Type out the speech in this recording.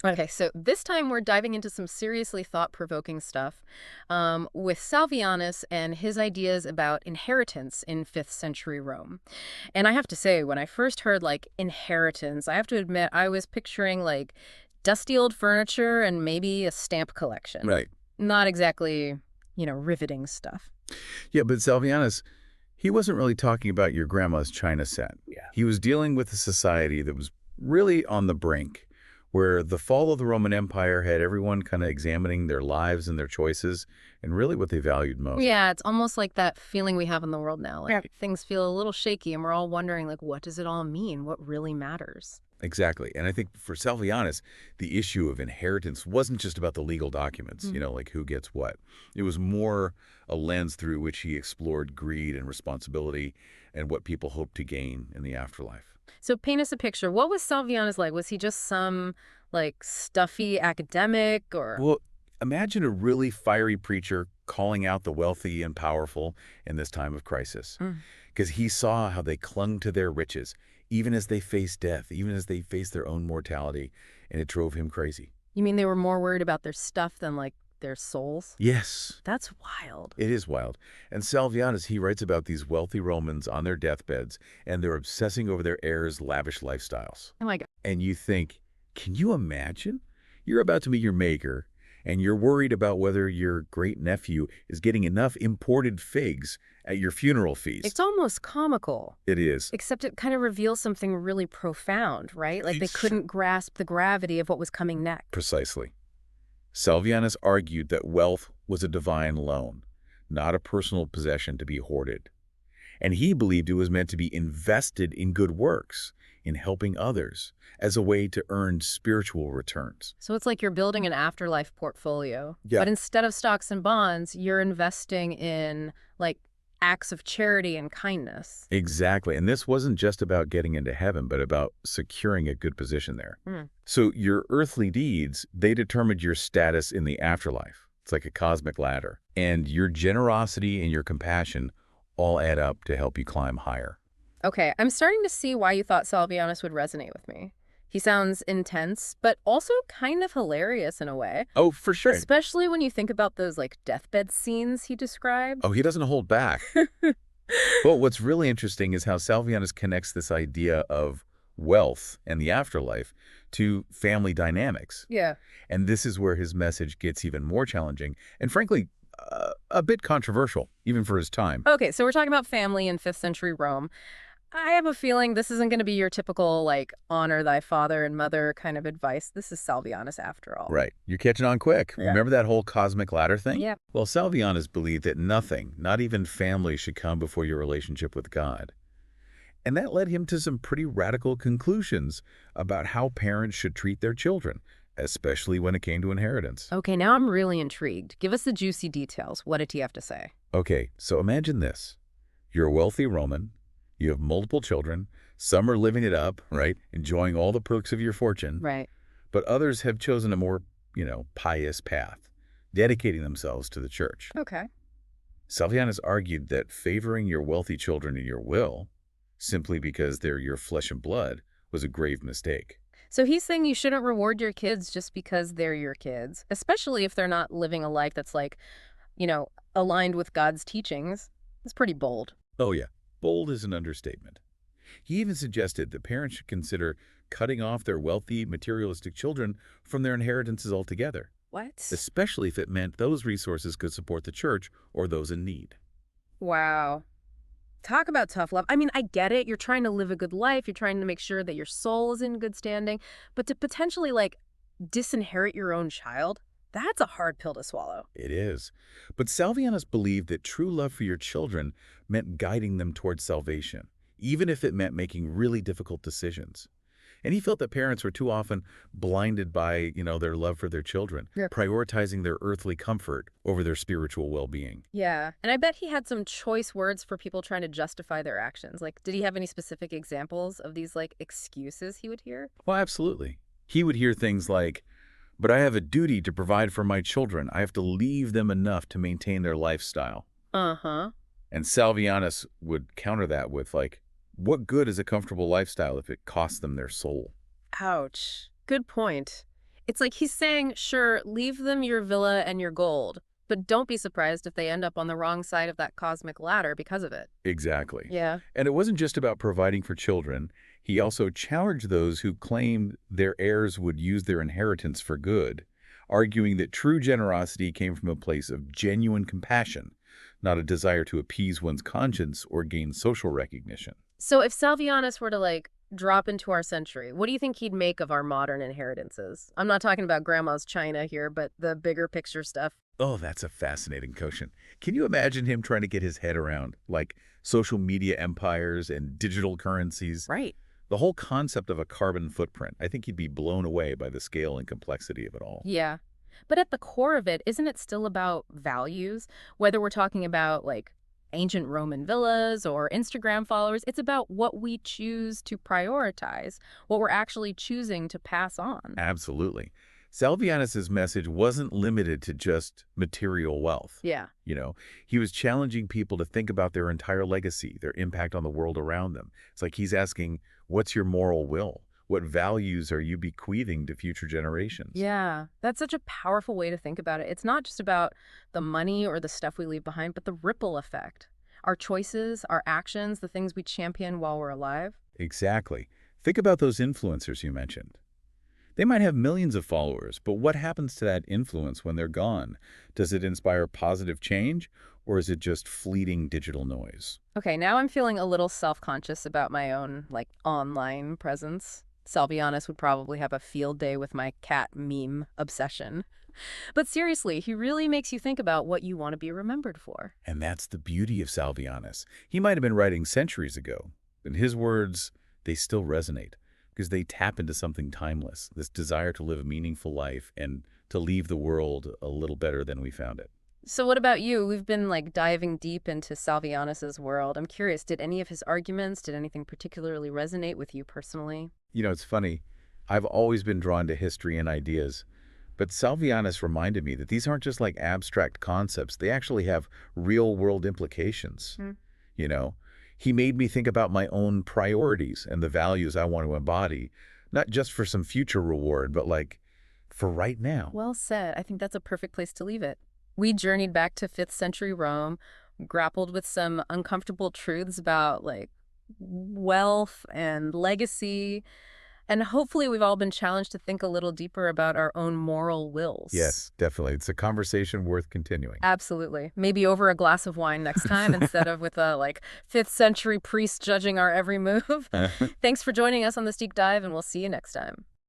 Okay, so this time we're diving into some seriously thought-provoking stuff with Salvianus and his ideas about inheritance in 5th century Rome. And I have to say, when I first heard, like, inheritance, I have to admit I was picturing, like, dusty old furniture and maybe a stamp collection. Right. Not exactly, riveting stuff. Yeah, but Salvianus, he wasn't really talking about your grandma's china set. Yeah. He was dealing with a society that was really on the brink, where the fall of the Roman Empire had everyone kind of examining their lives and their choices and really what they valued most. Yeah, it's almost like that feeling we have in the world now. Like, Yeah. things feel a little shaky and we're all wondering, like, what does it all mean? What really matters? Exactly. And I think for Salvianus, the issue of inheritance wasn't just about the legal documents, like who gets what. It was more a lens through which he explored greed and responsibility and what people hoped to gain in the afterlife. So paint us a picture. What was Salvianus like? Was he just some, like, stuffy academic or... Well, imagine a really fiery preacher calling out the wealthy and powerful in this time of crisis, Mm. because he saw how they clung to their riches, even as they faced death, even as they faced their own mortality, and it drove him crazy. You mean they were more worried about their stuff than, like, their souls? Yes, That's wild. it is wild. And Salvianus, he writes about these wealthy Romans on their deathbeds, and they're obsessing over their heirs' lavish lifestyles. Oh my God. And you think, can you imagine? You're about to meet your maker, and you're worried about whether your great-nephew is getting enough imported figs at your funeral feast. It's almost comical, It is. except it kind of reveals something really profound, right? Like they couldn't grasp the gravity of what was coming next. Precisely. Salvianus argued that wealth was a divine loan, not a personal possession to be hoarded. And he believed it was meant to be invested in good works, in helping others, as a way to earn spiritual returns. So it's like you're building an afterlife portfolio. Yeah. But instead of stocks and bonds, you're investing in, like, acts of charity and kindness. Exactly. And this wasn't just about getting into heaven, but about securing a good position there. Mm. So your earthly deeds, they determined your status in the afterlife. It's like a cosmic ladder. And your generosity and your compassion all add up to help you climb higher. Okay, I'm starting to see why you thought Salvianus would resonate with me. He sounds intense, but also kind of hilarious in a way. Oh, for sure. Especially when you think about those, like, deathbed scenes he described. Oh, he doesn't hold back. Well, what's really interesting is how Salvianus connects this idea of wealth and the afterlife to family dynamics. Yeah. And this is where his message gets even more challenging and, frankly, a bit controversial, even for his time. Okay, so we're talking about family in 5th century Rome. I have a feeling this isn't going to be your typical, like, honor thy father and mother kind of advice. This is Salvianus after all. Right. You're catching on quick. Yeah. Remember that whole cosmic ladder thing? Yeah. Well, Salvianus believed that nothing, not even family, should come before your relationship with God. And that led him to some pretty radical conclusions about how parents should treat their children, especially when it came to inheritance. Okay, now I'm really intrigued. Give us the juicy details. What did he have to say? Okay, so imagine this. You're a wealthy Roman. You have multiple children. Some are living it up, right? Enjoying all the perks of your fortune. Right. But others have chosen a more, pious path, dedicating themselves to the church. Okay. Salvianus argued that favoring your wealthy children in your will, simply because they're your flesh and blood, was a grave mistake. So he's saying you shouldn't reward your kids just because they're your kids, especially if they're not living a life that's, like, aligned with God's teachings. It's pretty bold. Oh yeah, bold is an understatement. He even suggested that parents should consider cutting off their wealthy, materialistic children from their inheritances altogether, What? especially if it meant those resources could support the church or those in need. Wow. Talk about tough love. I mean, I get it. You're trying to live a good life. You're trying to make sure that your soul is in good standing. But to potentially, like, disinherit your own child, that's a hard pill to swallow. It is. But Salvianus believed that true love for your children meant guiding them towards salvation, even if it meant making really difficult decisions. And he felt that parents were too often blinded by, their love for their children, Yeah. prioritizing their earthly comfort over their spiritual well-being. Yeah. And I bet he had some choice words for people trying to justify their actions. Like, did he have any specific examples of these, like, excuses he would hear? Well, absolutely. He would hear things like, "But I have a duty to provide for my children. I have to leave them enough to maintain their lifestyle." Uh-huh. And Salvianus would counter that with, like, what good is a comfortable lifestyle if it costs them their soul? Ouch. Good point. It's like he's saying, sure, leave them your villa and your gold, but don't be surprised if they end up on the wrong side of that cosmic ladder because of it. Exactly. Yeah. And it wasn't just about providing for children. He also challenged those who claimed their heirs would use their inheritance for good, arguing that true generosity came from a place of genuine compassion, not a desire to appease one's conscience or gain social recognition. So if Salvianus were to, like, drop into our century, what do you think he'd make of our modern inheritances? I'm not talking about grandma's china here, but the bigger picture stuff. Oh, that's a fascinating question. Can you imagine him trying to get his head around, like, social media empires and digital currencies? Right. The whole concept of a carbon footprint, I think he'd be blown away by the scale and complexity of it all. Yeah. But at the core of it, isn't it still about values? Whether we're talking about, like, ancient Roman villas or Instagram followers, it's about what we choose to prioritize, what we're actually choosing to pass on. Absolutely. Salvianus's message wasn't limited to just material wealth. Yeah. He was challenging people to think about their entire legacy, their impact on the world around them. It's like he's asking, what's your moral will? What values are you bequeathing to future generations? Yeah, that's such a powerful way to think about it. It's not just about the money or the stuff we leave behind, but the ripple effect. Our choices, our actions, the things we champion while we're alive. Exactly. Think about those influencers you mentioned. They might have millions of followers, but what happens to that influence when they're gone? Does it inspire positive change, or is it just fleeting digital noise? Okay, now I'm feeling a little self-conscious about my own, like, online presence. Salvianus would probably have a field day with my cat meme obsession. But seriously, he really makes you think about what you want to be remembered for. And that's the beauty of Salvianus. He might have been writing centuries ago, but his words, they still resonate because they tap into something timeless, this desire to live a meaningful life and to leave the world a little better than we found it. So what about you? We've been, like, diving deep into Salvianus's world. I'm curious, did any of his arguments, did anything particularly resonate with you personally? It's funny. I've always been drawn to history and ideas, but Salvianus reminded me that these aren't just like abstract concepts. They actually have real-world implications. Hmm. You know, he made me think about my own priorities and the values I want to embody, not just for some future reward, but like for right now. Well said. I think that's a perfect place to leave it. We journeyed back to 5th century Rome, grappled with some uncomfortable truths about, like, wealth and legacy, and hopefully we've all been challenged to think a little deeper about our own moral wills. Yes, definitely. It's a conversation worth continuing. Absolutely. Maybe over a glass of wine next time instead of with a, like, 5th century priest judging our every move. Thanks for joining us on this deep dive, and we'll see you next time.